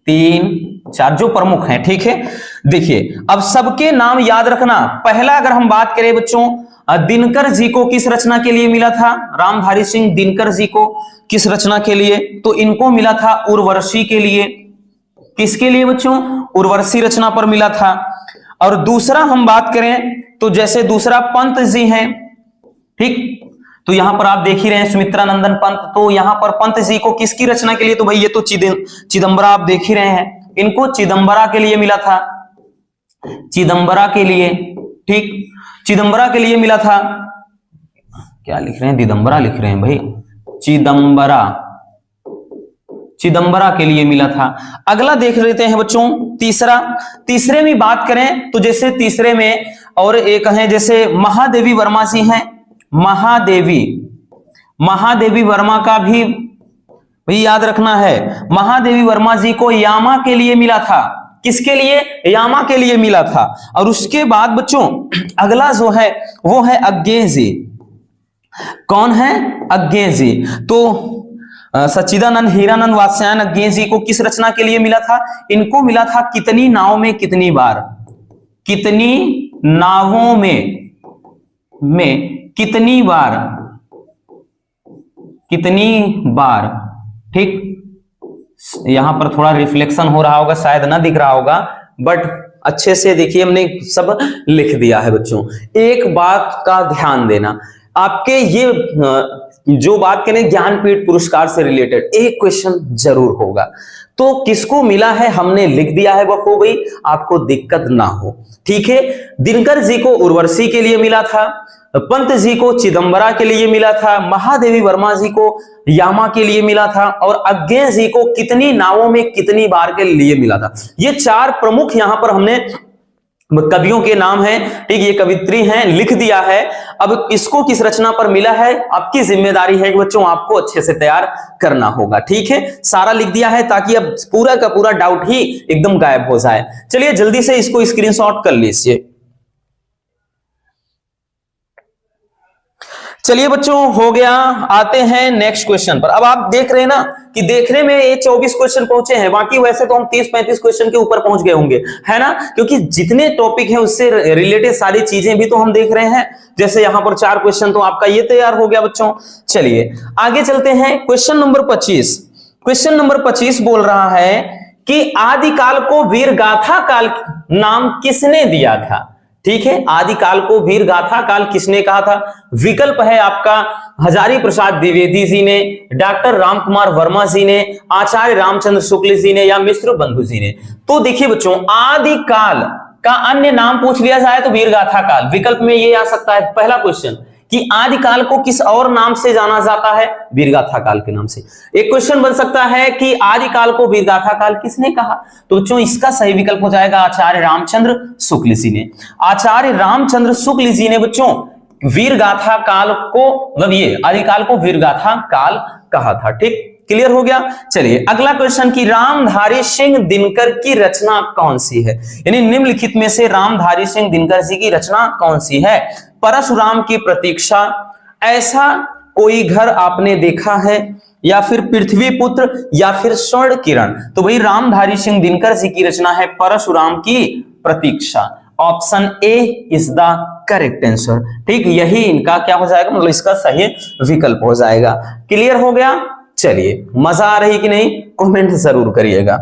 3 4 जो प्रमुख हैं। ठीक है, देखिए अब सबके नाम याद रखना। पहला अगर हम बात करें बच्चों, दिनकर जी को किस रचना के लिए मिला था? रामधारी सिंह दिनकर जी को किस रचना के लिए? तो इनको मिला था उर्वशी के लिए। किसके लिए बच्चों? उर्वशी रचना पर मिला था। और दूसरा हम बात करें तो जैसे दूसरा पंत जी हैं, ठीक, तो यहां पर आप देख ही रहे हैं सुमित्रा नंदन पंत, तो यहां पर पंत जी को किसकी रचना के लिए? तो भाई ये तो चिदंबरा आप देख ही रहे हैं, इनको चिदंबरा के लिए मिला था, चिदंबरा के लिए। ठीक, चिदंबरा के लिए मिला था। क्या लिख रहे हैं? दिदंबरा लिख रहे हैं भाई, चिदंबरा, चिदंबरा के लिए मिला था। अगला देख लेते हैं बच्चों तीसरा। तीसरे में बात करें तो जैसे तीसरे में और एक है जैसे महादेवी वर्मा जी हैं, महादेवी वर्मा का भी भाई याद रखना है। महादेवी वर्मा जी को यामा के लिए मिला था। किसके लिए? यामा के लिए मिला था। और उसके बाद बच्चों अगला जो है वो है अज्ञेय जी, कौन है? अज्ञे जी। तो सच्चिदानंद हीरानंद वात्स्यायन अज्ञे जी को किस रचना के लिए मिला था? इनको मिला था कितनी नाव में कितनी बार, कितनी नावों में कितनी बार, कितनी बार। ठीक, यहां पर थोड़ा रिफ्लेक्शन हो रहा होगा, शायद ना दिख रहा होगा, बट अच्छे से देखिए हमने सब लिख दिया है बच्चों। एक बात का ध्यान देना, आपके ये जो बात करें ज्ञानपीठ पुरस्कार से रिलेटेड एक क्वेश्चन जरूर होगा। तो किसको मिला है हमने लिख दिया है बखूबी, आपको दिक्कत ना हो। ठीक है, दिनकर जी को उर्वशी के लिए मिला था, पंत जी को चिदंबरा के लिए मिला था, महादेवी वर्मा जी को यामा के लिए मिला था, और अज्ञे जी को कितनी नावों में कितनी बार के लिए मिला था। ये चार प्रमुख यहां पर हमने कवियों के नाम हैं। ठीक, ये कवित्री हैं, लिख दिया है। अब इसको किस रचना पर मिला है, आपकी जिम्मेदारी है कि बच्चों आपको अच्छे से तैयार करना होगा। ठीक है, सारा लिख दिया है ताकि अब पूरा का पूरा डाउट ही एकदम गायब हो जाए। चलिए जल्दी से इसको स्क्रीनशॉट कर लीजिए। चलिए बच्चों हो गया, आते हैं नेक्स्ट क्वेश्चन पर। अब आप देख रहे हैं ना कि देखने में ये 24 क्वेश्चन पहुंचे हैं, बाकी वैसे तो हम 30-35 क्वेश्चन के ऊपर पहुंच गए होंगे, है ना, क्योंकि जितने टॉपिक हैं उससे रिलेटेड सारी चीजें भी तो हम देख रहे हैं। जैसे यहां पर 4 क्वेश्चन तो आपका ये तैयार हो गया बच्चों। चलिए आगे चलते हैं, क्वेश्चन नंबर 25। क्वेश्चन नंबर 25 बोल रहा है कि आदिकाल को वीर गाथा काल नाम किसने दिया था? ठीक है, आदिकाल को वीर गाथा काल किसने कहा था? विकल्प है आपका हजारी प्रसाद द्विवेदी जी ने, डॉक्टर रामकुमार वर्मा जी ने, आचार्य रामचंद्र शुक्ल जी ने, या मिश्र बंधु जी ने। तो देखिए बच्चों, आदिकाल का अन्य नाम पूछ लिया जाए तो वीर गाथा काल, विकल्प में ये आ सकता है पहला क्वेश्चन कि आदिकाल को किस और नाम से जाना जाता है? वीरगाथा काल के नाम से। एक क्वेश्चन बन सकता है कि आदिकाल को वीरगाथा काल किसने कहा? तो बच्चों इसका सही विकल्प हो जाएगा आचार्य रामचंद्र शुक्ल जी ने। आचार्य रामचंद्र शुक्ल जी ने बच्चों वीरगाथा काल को, मतलब ये आदिकाल को वीरगाथा काल कहा था। ठीक, क्लियर हो गया। चलिए अगला क्वेश्चन की रामधारी सिंह दिनकर की रचना कौन सी है? यानी निम्नलिखित में से रामधारी सिंह दिनकर जी की रचना कौन सी है? परशुराम की प्रतीक्षा, ऐसा कोई घर आपने देखा है, या फिर पृथ्वी पुत्र, या फिर स्वर्ण किरण। तो भाई रामधारी सिंह दिनकर जी की रचना है Parshuram ki Pratiksha. Option A is the correct answer. ठीक, यही इनका क्या हो जाएगा, मतलब इसका सही विकल्प हो जाएगा। क्लियर हो गया। चलिए मजा आ रही कि नहीं, कमेंट जरूर करिएगा।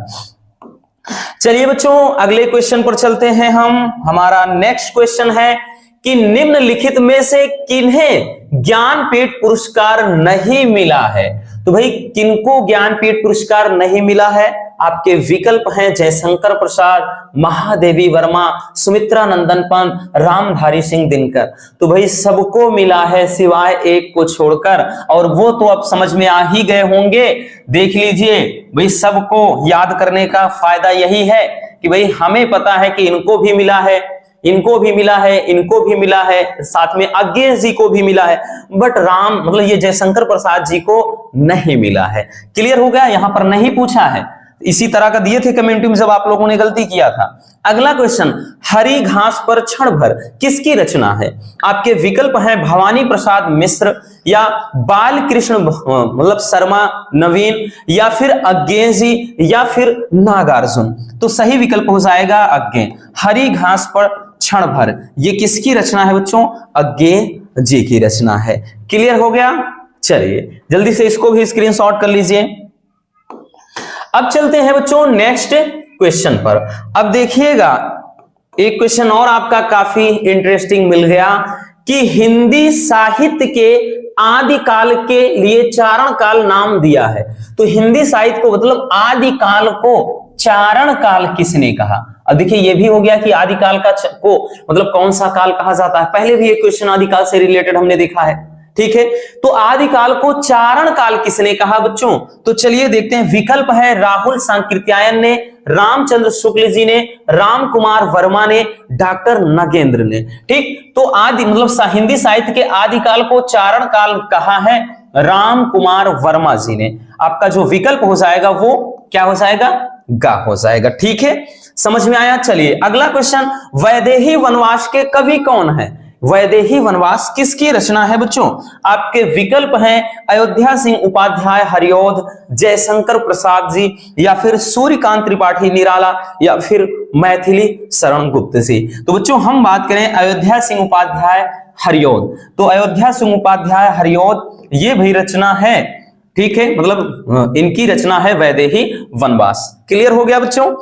चलिए बच्चों अगले क्वेश्चन पर चलते हैं हम। हमारा नेक्स्ट क्वेश्चन है कि निम्नलिखित में से किन्हें ज्ञानपीठ पुरस्कार नहीं मिला है? तो भाई किनको ज्ञानपीठ पुरस्कार नहीं मिला है? आपके विकल्प हैं जयशंकर प्रसाद, महादेवी वर्मा, सुमित्रा नंदन पंत, रामधारी सिंह दिनकर। तो भाई सबको मिला है सिवाय एक को छोड़कर, और वो तो अब समझ में आ ही गए होंगे। देख लीजिए भाई, सबको याद करने का फायदा यही है कि भाई हमें पता है कि इनको भी मिला है, इनको भी मिला है, इनको भी मिला है, साथ में अज्ञे जी को भी मिला है, बट राम मतलब ये जयशंकर प्रसाद जी को नहीं मिला है। क्लियर हो गया, यहां पर नहीं पूछा है। इसी तरह का दिए थे कमेंट में जब आप लोगों ने गलती किया था। अगला क्वेश्चन, हरी घास पर क्षण भर किसकी रचना है? आपके विकल्प हैं भवानी प्रसाद मिश्र, या बाल कृष्ण मतलब शर्मा नवीन, या फिर अज्ञे जी, या फिर नागार्जुन। तो सही विकल्प हो जाएगा अज्ञे। हरी घास पर क्षण भर ये किसकी रचना है बच्चों? अज्ञे जी की रचना है। क्लियर हो गया। चलिए जल्दी से इसको भी स्क्रीनशॉट कर लीजिए। अब चलते हैं बच्चों नेक्स्ट क्वेश्चन पर। अब देखिएगा एक क्वेश्चन और आपका काफी इंटरेस्टिंग मिल गया कि हिंदी साहित्य के आदिकाल के लिए चारण काल नाम दिया है। तो हिंदी साहित्य को मतलब आदिकाल को चारण काल किसने कहा? अब देखिए ये भी हो गया कि आदिकाल का को मतलब कौन सा काल कहा जाता है। पहले भी एक क्वेश्चन आदिकाल से रिलेटेड हमने देखा है। ठीक है, तो आदिकाल को चारण काल किसने कहा बच्चों? तो चलिए देखते हैं। विकल्प है राहुल सांकृत्यायन ने, रामचंद्र शुक्ल जी ने, रामकुमार वर्मा ने, डॉक्टर नगेंद्र ने। ठीक, तो आदि मतलब हिंदी साहित्य के आदिकाल को चारण काल कहा है रामकुमार वर्मा जी ने। आपका जो विकल्प हो जाएगा वो क्या हो जाएगा? गा हो जाएगा। ठीक है, समझ में आया। चलिए अगला क्वेश्चन, वैदेही वनवास के कवि कौन है? वैदेही वनवास किसकी रचना है बच्चों? आपके विकल्प हैं अयोध्या सिंह उपाध्याय हरिऔध, जयशंकर प्रसाद जी, या फिर सूर्यकांत त्रिपाठी निराला, या फिर मैथिली शरण गुप्त जी। तो बच्चों हम बात करें अयोध्या सिंह उपाध्याय हरिऔध, तो अयोध्या सिंह उपाध्याय हरिऔध ये भी रचना है, ठीक है, मतलब इनकी रचना है वैदेही वनवास। क्लियर हो गया बच्चों?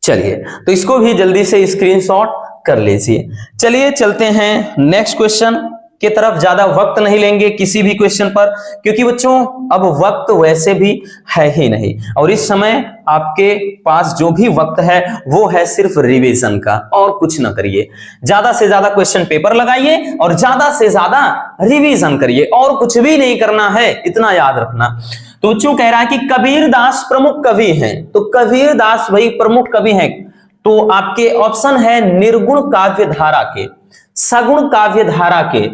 चलिए तो इसको भी जल्दी से स्क्रीनशॉट कर लीजिए। चलिए चलते हैं नेक्स्ट क्वेश्चन की तरफ। ज्यादा वक्त नहीं लेंगे किसी भी क्वेश्चन पर, क्योंकि बच्चों अब वक्त वैसे भी है ही नहीं, और इस समय आपके पास जो भी वक्त है वो है सिर्फ रिवीजन का, और कुछ ना करिए। ज्यादा से ज्यादा क्वेश्चन पेपर लगाइए और ज्यादा से ज्यादा रिवीजन करिए, और कुछ भी नहीं करना है, इतना याद रखना। तो बच्चों कह रहा है कि कबीरदास प्रमुख कवि हैं, तो कबीरदास भाई प्रमुख कवि हैं, तो आपके ऑप्शन है निर्गुण काव्य धारा के, सगुण काव्य धारा के,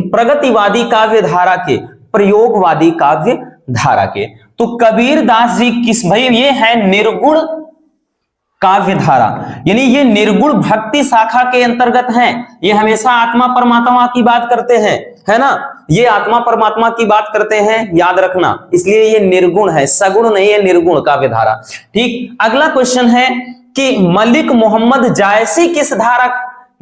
प्रगतिवादी काव्य धारा के, प्रयोगवादी काव्य धारा के। तो कबीरदास जी किस भाई? ये है निर्गुण काव्य धारा, यानी ये निर्गुण भक्ति शाखा के अंतर्गत हैं। ये हमेशा आत्मा परमात्मा की बात करते हैं, है ना, ये आत्मा परमात्मा की बात करते हैं, याद रखना, इसलिए ये निर्गुण है, सगुण नहीं है, निर्गुण काव्य धारा। ठीक, अगला क्वेश्चन है कि मलिक मोहम्मद जायसी किस धारा,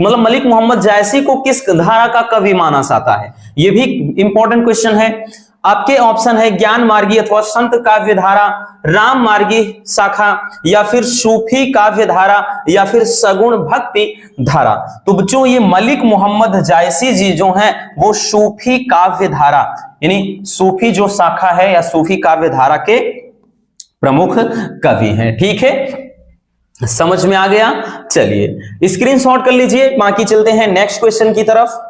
मतलब मलिक मोहम्मद जायसी को किस धारा का कवि माना जाता है? ये भी इंपॉर्टेंट क्वेश्चन है। आपके ऑप्शन है ज्ञान मार्गी अथवा संत काव्य धारा, राम मार्गी शाखा, या फिर सूफी काव्य धारा, या फिर सगुण भक्ति धारा। तो बच्चों ये मलिक मोहम्मद जायसी जी जो हैं वो सूफी काव्य धारा, यानी सूफी जो शाखा है या सूफी काव्य धारा के प्रमुख कवि हैं। ठीक है, समझ में आ गया? चलिए स्क्रीनशॉट कर लीजिए, बाकी चलते हैं नेक्स्ट क्वेश्चन की तरफ।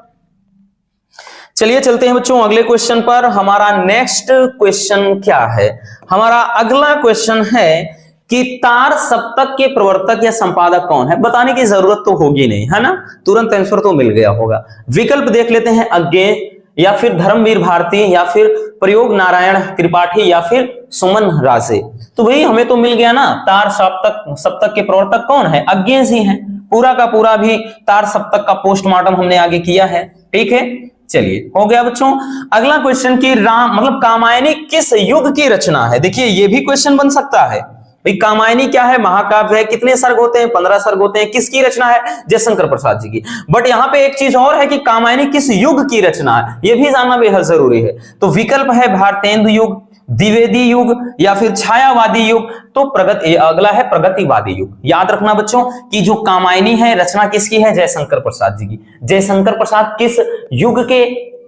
चलिए चलते हैं बच्चों अगले क्वेश्चन पर। हमारा नेक्स्ट क्वेश्चन क्या है? हमारा अगला क्वेश्चन है कि तार सप्तक के प्रवर्तक या संपादक कौन है? बताने की जरूरत तो होगी नहीं, है ना, तुरंत आंसर तो मिल गया होगा। विकल्प देख लेते हैं, अज्ञेय, या फिर धर्मवीर भारती, या फिर प्रयोग नारायण त्रिपाठी, या फिर सुमन राजे। तो भाई हमें तो मिल गया ना, तार सप्तक के प्रवर्तक कौन है? अज्ञेय जी हैं। पूरा का पूरा भी तार सप्तक का पोस्टमार्टम हमने आगे किया है। ठीक है, चलिए हो गया बच्चों। अगला क्वेश्चन की राम मतलब कामायनी किस युग की रचना है? देखिए ये भी क्वेश्चन बन सकता है भाई, कामायनी क्या है? महाकाव्य है, कितने सर्ग होते हैं? 15 सर्ग होते हैं। किसकी रचना है? जयशंकर प्रसाद जी की। बट यहाँ पे एक चीज और है कि कामायनी किस युग की रचना है, ये भी जानना बेहद जरूरी है। तो विकल्प है भारतेंदु युग, द्विवेदी युग, या फिर छायावादी युग। तो अगला है प्रगतिवादी युग। याद रखना बच्चों कि जो कामायनी है रचना किसकी है? जयशंकर प्रसाद जी की। जयशंकर प्रसाद किस युग के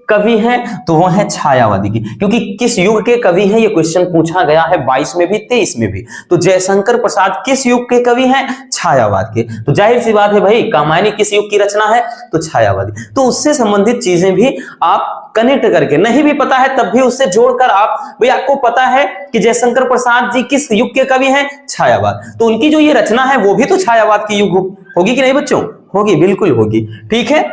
कवि हैं? तो वो है छायावादी की, क्योंकि किस युग के कवि हैं ये क्वेश्चन पूछा गया है 22 में भी 23 में भी। तो जयशंकर प्रसाद किस युग के कवि हैं? छायावाद के। तो जाहिर सी बात है भाई, कामायनी किस युग की रचना है? तो छायावादी। तो उससे संबंधित चीजें भी आप कनेक्ट करके, नहीं भी पता है तब भी उससे जोड़कर आप भाई, आपको पता है कि जयशंकर प्रसाद जी किस युग के कवि हैं? छायावाद। तो उनकी जो ये रचना है वो भी तो छायावाद की युग होगी कि नहीं बच्चों? होगी, बिल्कुल होगी। ठीक है,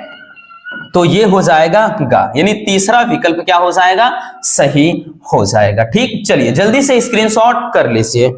तो ये हो जाएगा गा, यानी तीसरा विकल्प क्या हो जाएगा? सही हो जाएगा। ठीक, चलिए जल्दी से स्क्रीनशॉट कर लीजिए।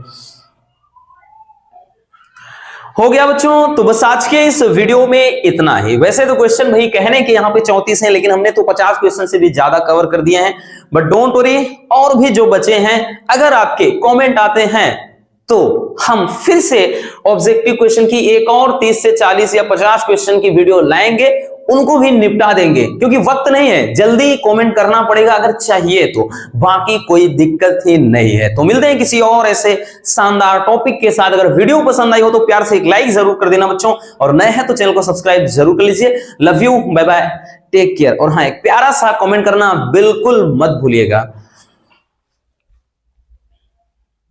हो गया बच्चों, तो बस आज के इस वीडियो में इतना ही। वैसे तो क्वेश्चन भाई कहने के यहाँ पे 34 हैं, लेकिन हमने तो 50 क्वेश्चन से भी ज्यादा कवर कर दिए हैं। बट डोंट वरी, और भी जो बचे हैं, अगर आपके कमेंट आते हैं तो हम फिर से ऑब्जेक्टिव क्वेश्चन की एक और 30 से 40 या 50 क्वेश्चन की वीडियो लाएंगे, उनको भी निपटा देंगे, क्योंकि वक्त नहीं है, जल्दी कमेंट करना पड़ेगा अगर चाहिए तो, बाकी कोई दिक्कत ही नहीं है। तो मिलते हैं किसी और ऐसे शानदार टॉपिक के साथ। अगर वीडियो पसंद आई हो तो प्यार से एक लाइक जरूर कर देना बच्चों, और नए हैं तो चैनल को सब्सक्राइब जरूर कर लीजिए। Love you, bye bye, take care. और हाँ, एक प्यारा सा कमेंट करना बिल्कुल मत भूलिएगा।